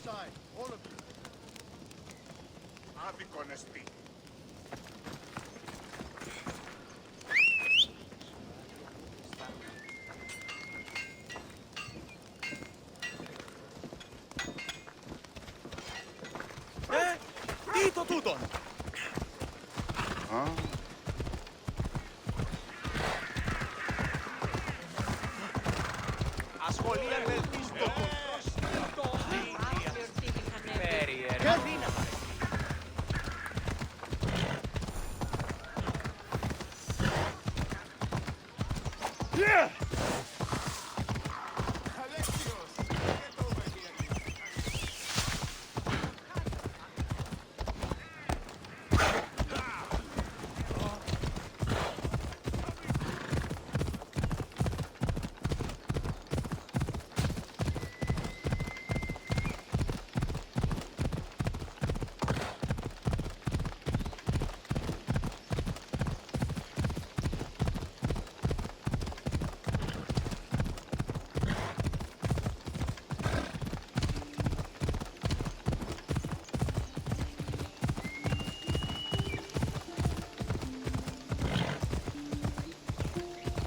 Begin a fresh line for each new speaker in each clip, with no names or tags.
side, all of you.
Honesty.
Dito τούτον!
Ασχολία βελτίστων. Περίεργα.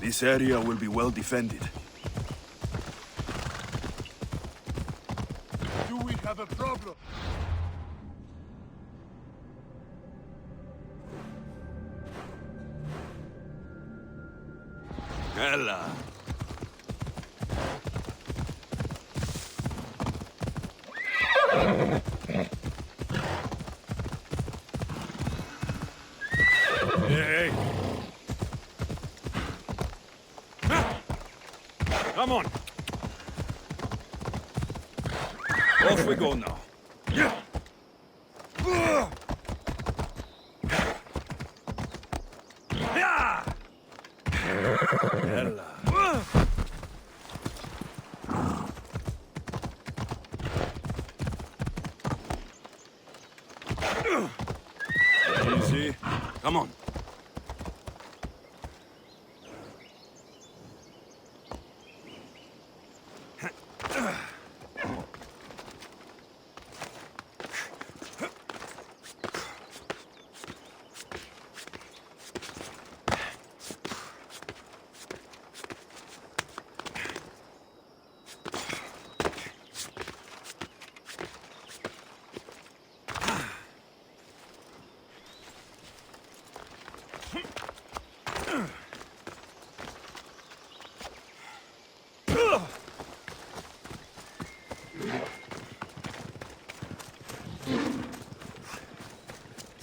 This area will be well defended.
Do we have a problem?
Ella. Hey. Come on. Off we go now. Yeah. Easy. Come on.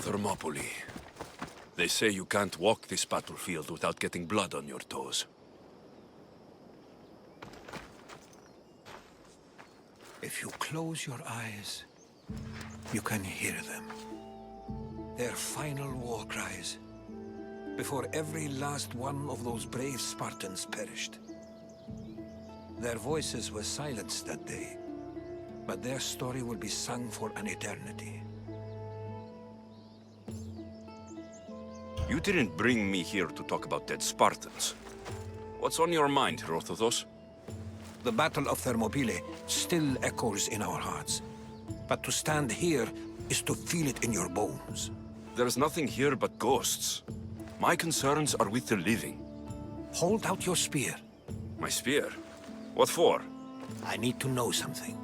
Thermopylae. They say you can't walk this battlefield without getting blood on your toes.
If you close your eyes, you can hear them. Their final war cries, before every last one of those brave Spartans perished. Their voices were silenced that day, but their story will be sung for an eternity.
You didn't bring me here to talk about dead Spartans. What's on your mind, Herodotus?
The Battle of Thermopylae still echoes in our hearts. But to stand here is to feel it in your bones.
There's nothing here but ghosts. My concerns are with the living.
Hold out your spear.
My spear? What for?
I need to know something.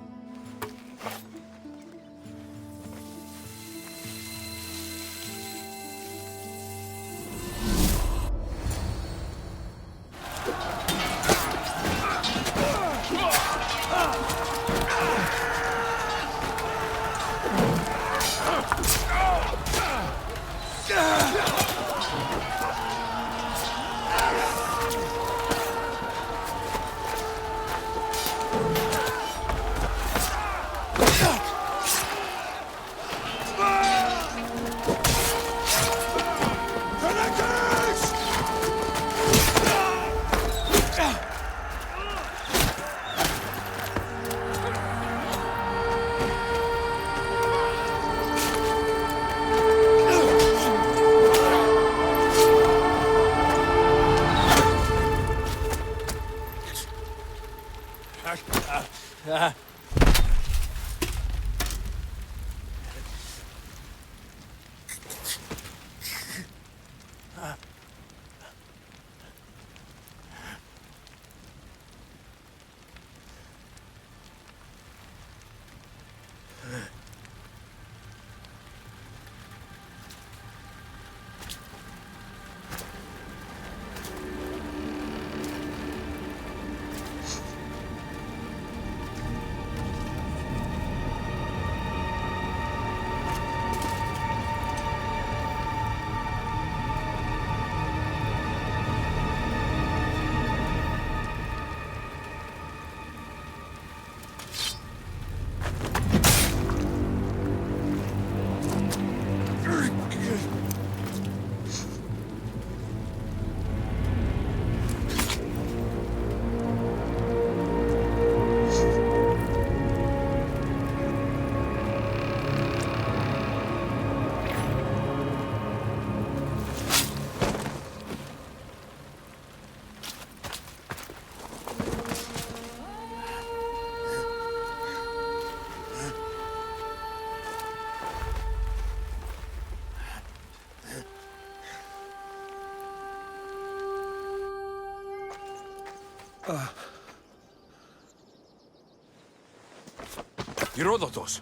Herodotus!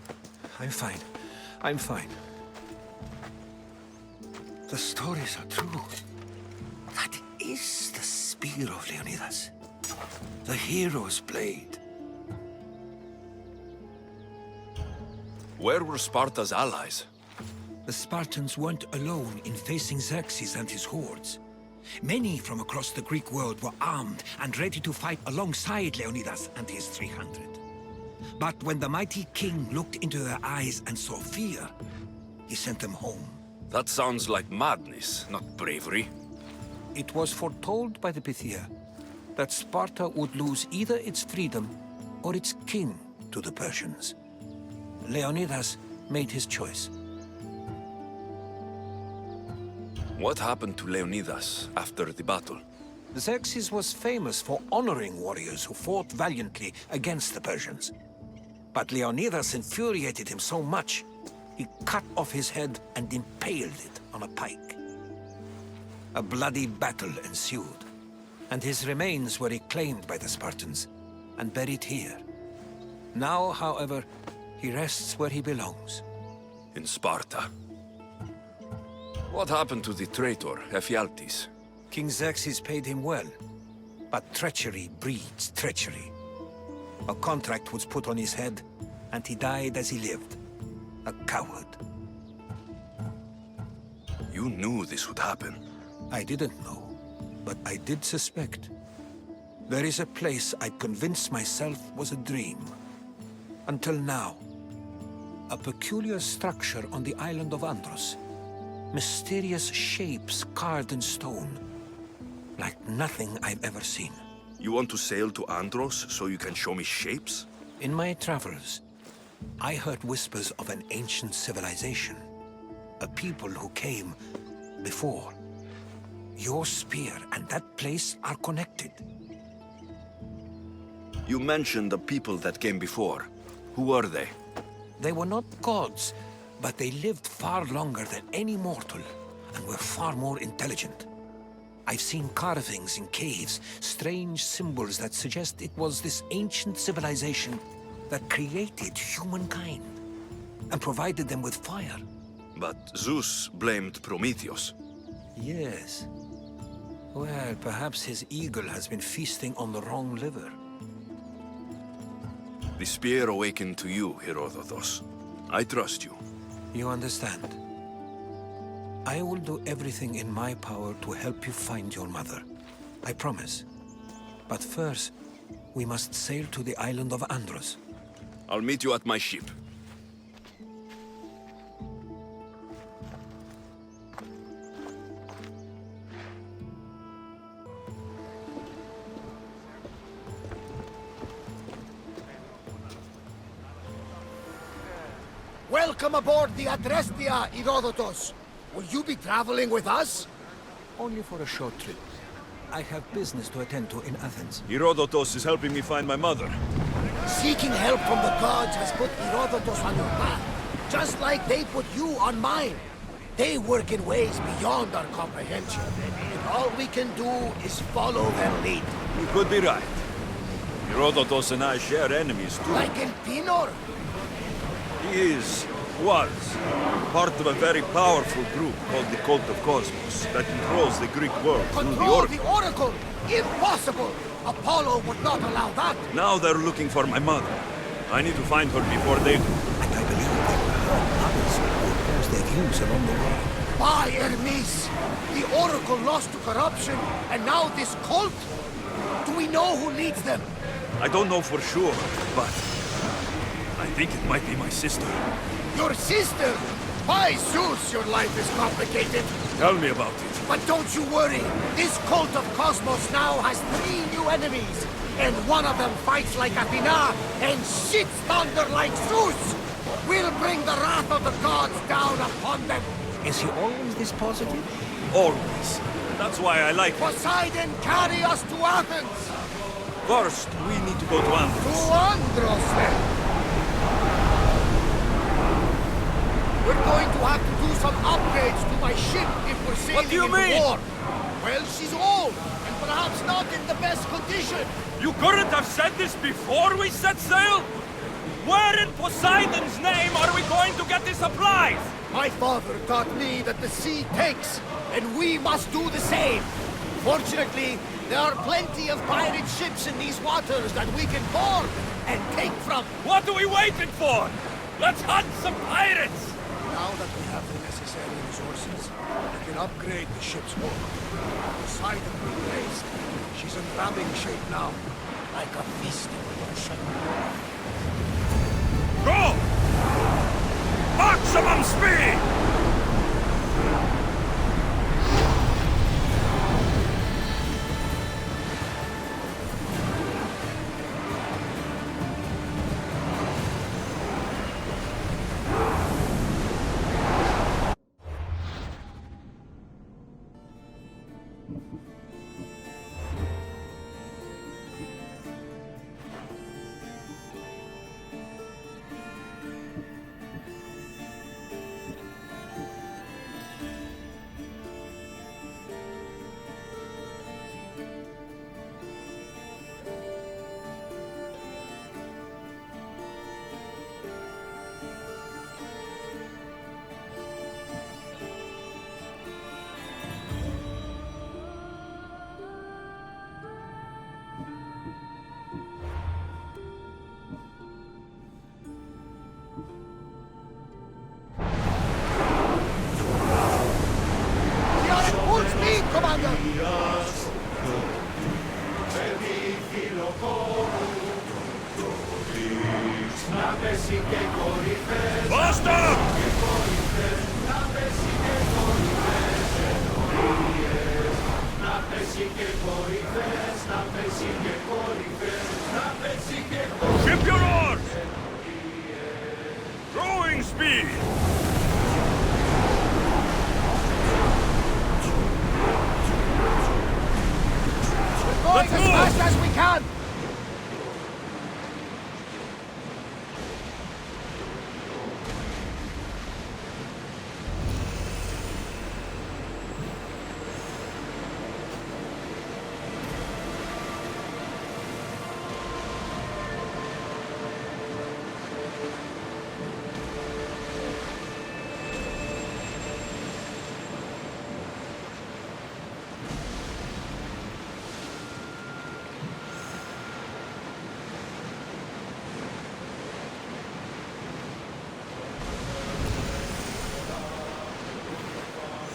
I'm fine. I'm fine. The stories are true. That is the spear of Leonidas. The hero's blade.
Where were Sparta's allies?
The Spartans weren't alone in facing Xerxes and his hordes. Many from across the Greek world were armed and ready to fight alongside Leonidas and his 300. But when the mighty king looked into their eyes and saw fear, he sent them home.
That sounds like madness, not bravery.
It was foretold by the Pythia that Sparta would lose either its freedom or its king to the Persians. Leonidas made his choice.
What happened to Leonidas after the battle?
Xerxes was famous for honoring warriors who fought valiantly against the Persians. But Leonidas infuriated him so much, he cut off his head and impaled it on a pike. A bloody battle ensued, and his remains were reclaimed by the Spartans and buried here. Now, however, he rests where he belongs.
In Sparta. What happened to the traitor, Ephialtes?
King Xerxes paid him well, but treachery breeds treachery. A contract was put on his head, and he died as he lived. A coward.
You knew this would happen.
I didn't know, but I did suspect. There is a place I'd convinced myself was a dream. Until now. A peculiar structure on the island of Andros. Mysterious shapes carved in stone. Like nothing I've ever seen.
You want to sail to Andros so you can show me shapes?
In my travels, I heard whispers of an ancient civilization. A people who came before. Your spear and that place are connected.
You mentioned the people that came before. Who were they?
They were not gods, but they lived far longer than any mortal, and were far more intelligent. I've seen carvings in caves, strange symbols that suggest it was this ancient civilization that created humankind, and provided them with fire.
But Zeus blamed Prometheus.
Yes. Well, perhaps his eagle has been feasting on the wrong liver.
The spear awakened to you, Herodotus. I trust you.
You understand. I will do everything in my power to help you find your mother. I promise. But first, we must sail to the island of Andros.
I'll meet you at my ship.
Welcome aboard the Adrestia, Herodotus. Will you be traveling with us?
Only for a short trip. I have business to attend to in Athens.
Herodotus is helping me find my mother.
Seeking help from the gods has put Herodotus on your path, just like they put you on mine. They work in ways beyond our comprehension, and all we can do is follow their lead.
You could be right. Herodotus and I share enemies too.
Like in Pinor?
He was, part of a very powerful group called the Cult of Cosmos that controls the Greek world through the
Control
Oracle.
the Oracle! Impossible! Apollo would not allow that!
Now they're looking for my mother. I need to find her before they do.
And I believe they will hurt others who oppose their views along the way.
By Hermes! The Oracle lost to corruption, and now this cult? Do we know who leads them?
I don't know for sure, but I think it might be my sister.
Your sister? By Zeus, your life is complicated.
Tell me about it.
But don't you worry. This cult of Cosmos now has 3 new enemies. And one of them fights like Athena and shits thunder like Zeus. We'll bring the wrath of the gods down upon them.
Is he always this positive?
Always. That's why I like her.
Poseidon, carry us to Athens.
First, we need to go to
To
Andros.
Andros, then. We're going to have to do some upgrades to my ship if we're sailing
What do you
into
mean?
war. Well, she's old, and perhaps not in the best condition.
You couldn't have said this before we set sail? Where in Poseidon's name are we going to get the supplies?
My father taught me that the sea takes, and we must do the same. Fortunately, there are plenty of pirate ships in these waters that we can board and take from.
What are we waiting for? Let's hunt some pirates!
Now that we have the necessary resources, we can upgrade the ship's hull. Poseidon be praised. She's in ramming shape now, like a fist in the ocean.
Go! Maximum speed!
Commander!
Basta! Ship your oars! Rowing speed!
Going as fast as we can!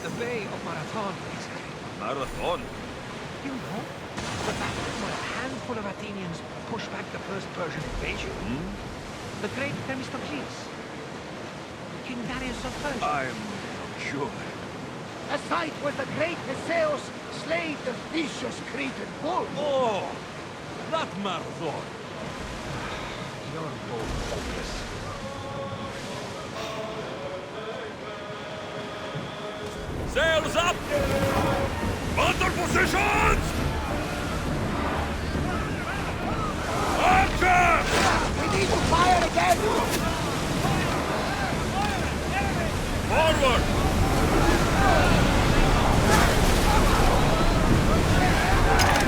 The Bay of Marathon is
Marathon?
You know, the battle where a handful of Athenians pushed back the first Persian invasion. The great Themistocles. King Darius of Persia.
I'm not sure.
A sight where the great Theseus slayed the vicious Cretan bull.
Oh, that Marathon.
You're both hopeless.
Sails up! Under positions! Anchor!
We need to fire again!
Forward!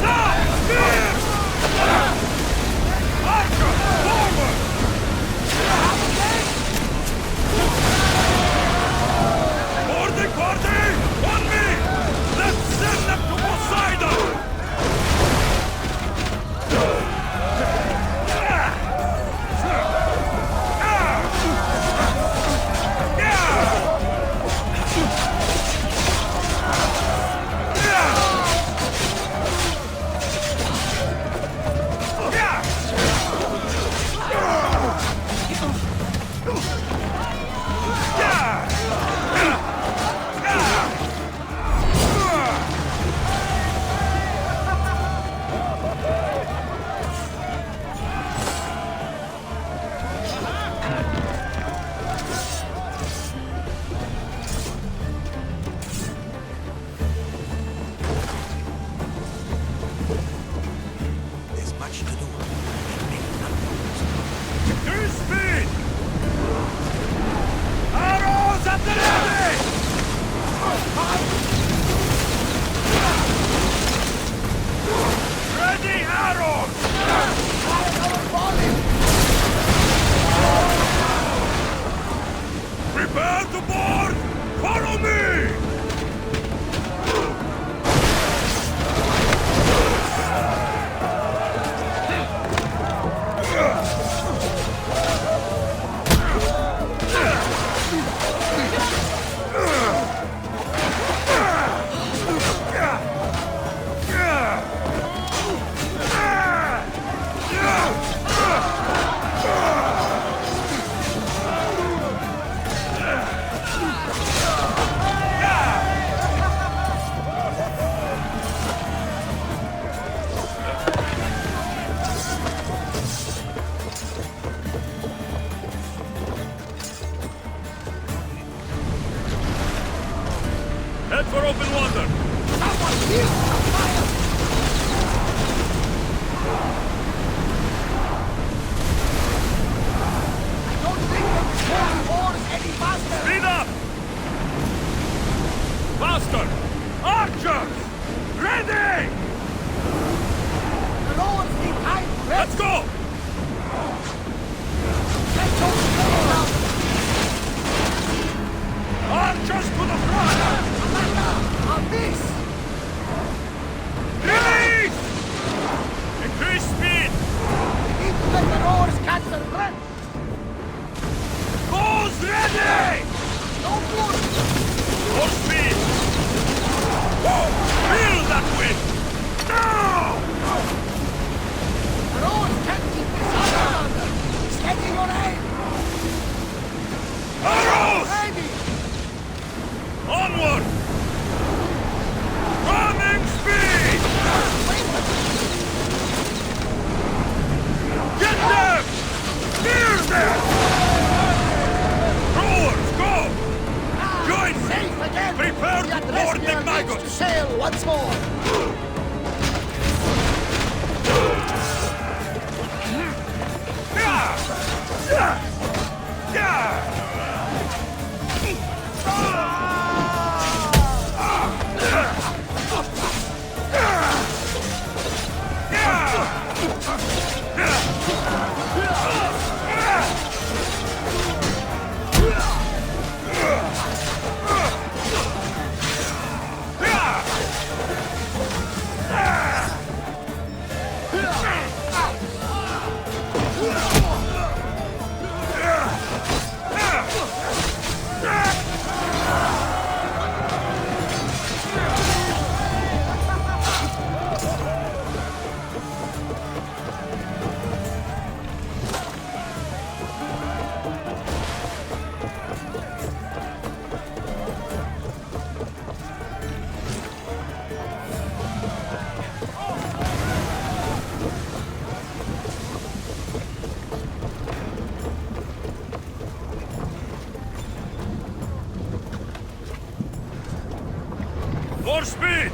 Now! Steer! Anchor! Forward! Boarding party! On me! Let's send them to Poseidon! Head for open water!
Someone heal the fire! I don't think we can pull the oars any faster!
Speed up! Faster! Archers! Ready!
The oars need time to rest!
Let's go!
Let's go now!
Archers to the front!
Amanda! On this!
Release! Increase speed!
We need to let the oars catch their breath!
Bows ready!
No good!
Full speed! Feel that wind! Now!
The oars can't keep this under, Amanda! Steady your aim!
Arrows!
Ready!
Onward! Running speed! Get them! Near them! Rowers, go! Join me!
Safe again!
Prepare
The
to board the
Adrestia needs to
maggots!
sail once more!
More speed!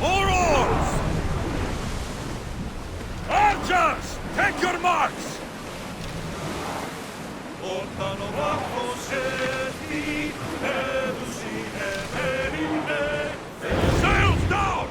More oars! Archers! Take your marks! Sails down!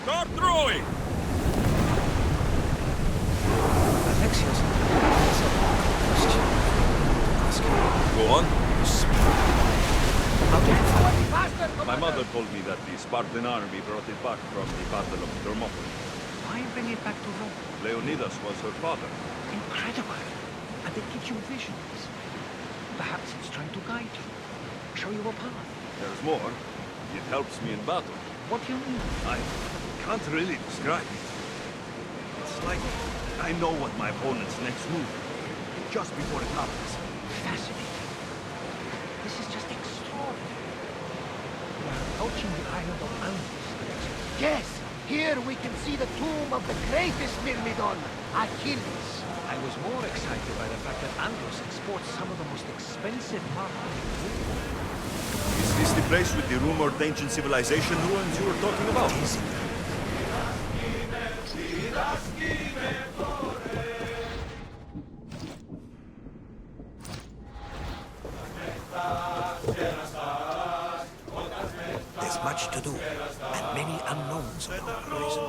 Start throwing!
Alexios, there's a question to ask you.
Go on.
How did it go any faster,
My
Commander?
mother told me that the Spartan army brought it back from the Battle of Thermopylae.
Why bring it back to Rome?
Leonidas was her father.
Incredible. And it gives you visions. Perhaps it's trying to guide you, show you a path.
There's more. It helps me in battle.
What do you mean?
I can't really describe it. It's like I know what my opponent's next move is, just before it happens.
Fascinating. This is just extraordinary. We are approaching the island of Almus, Alexios.
Yes, Here we can see the tomb of the greatest Myrmidon, Achilles.
I was more excited by the fact that Andros exports some of the most expensive marble.
Is this the place with the rumored ancient civilization ruins you were talking about?
There's much to do, and many unknowns on our horizon.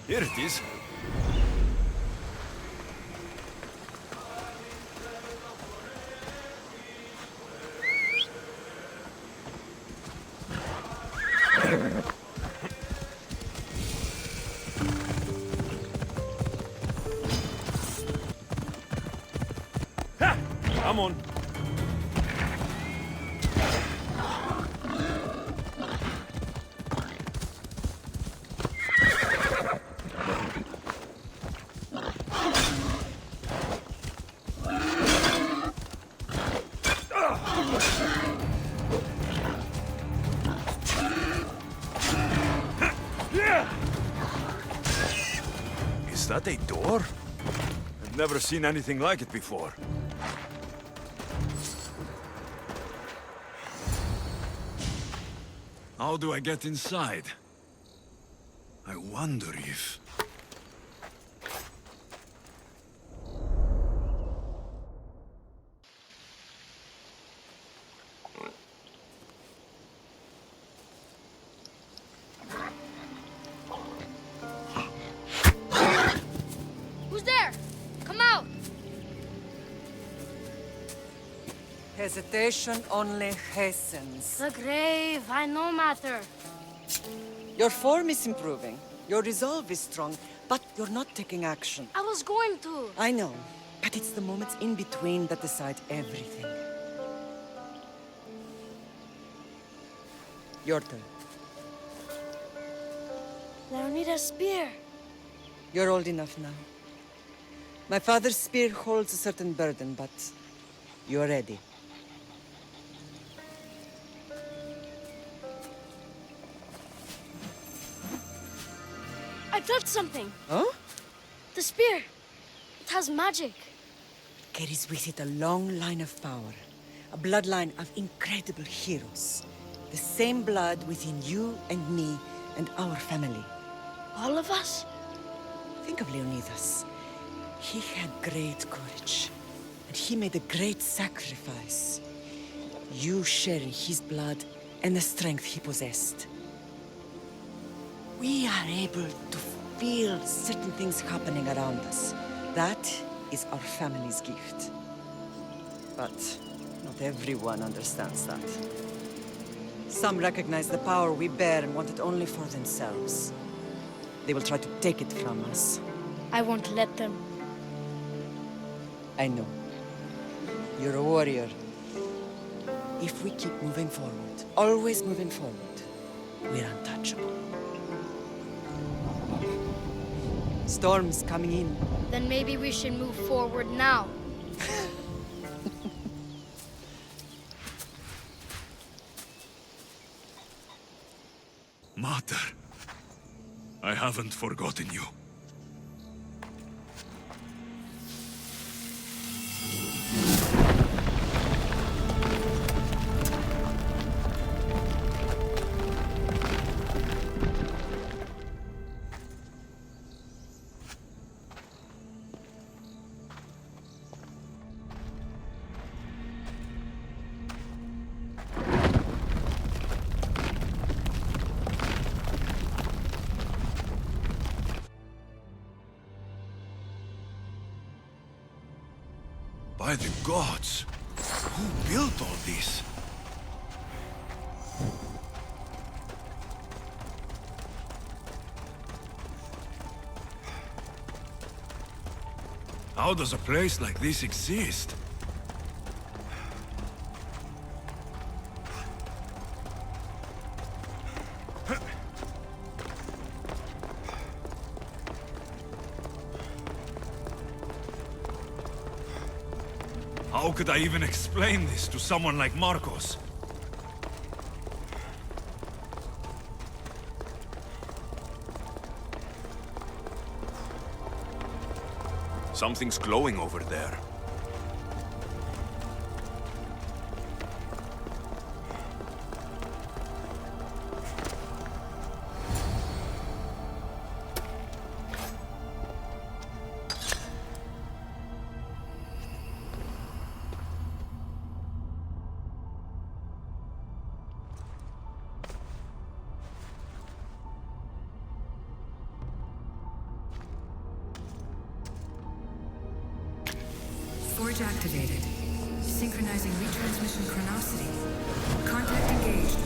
Here it is. Ha! Come on. Is that a door? I've never seen anything like it before. How do I get inside? I wonder if...
Who's there? Come out!
Hesitation only hastens.
The grave, I no matter.
Your form is improving. Your resolve is strong, but you're not taking action.
I was going to.
I know, but it's the moments in between that decide everything. Your turn.
Leonida's spear.
You're old enough now. My father's spear holds a certain burden, but you're ready.
I felt something.
Huh?
The spear. It has magic.
Carries with it a long line of power. A bloodline of incredible heroes. The same blood within you and me and our family.
All of us?
Think of Leonidas. He had great courage, and he made a great sacrifice. You sharing his blood and the strength he possessed. We are able to feel certain things happening around us. That is our family's gift. But not everyone understands that. Some recognize the power we bear and want it only for themselves. They will try to take it from us.
I won't let them.
I know. You're a warrior. If we keep moving forward, always moving forward, we're untouchable. Storm's coming in.
Then maybe we should move forward now.
Mater, I haven't forgotten you. By the gods! Who built all this?
How does a place like this exist? How could I even explain this to someone like Marcos?
Something's glowing over there.
Forge activated. Synchronizing retransmission chronicity. Contact engaged.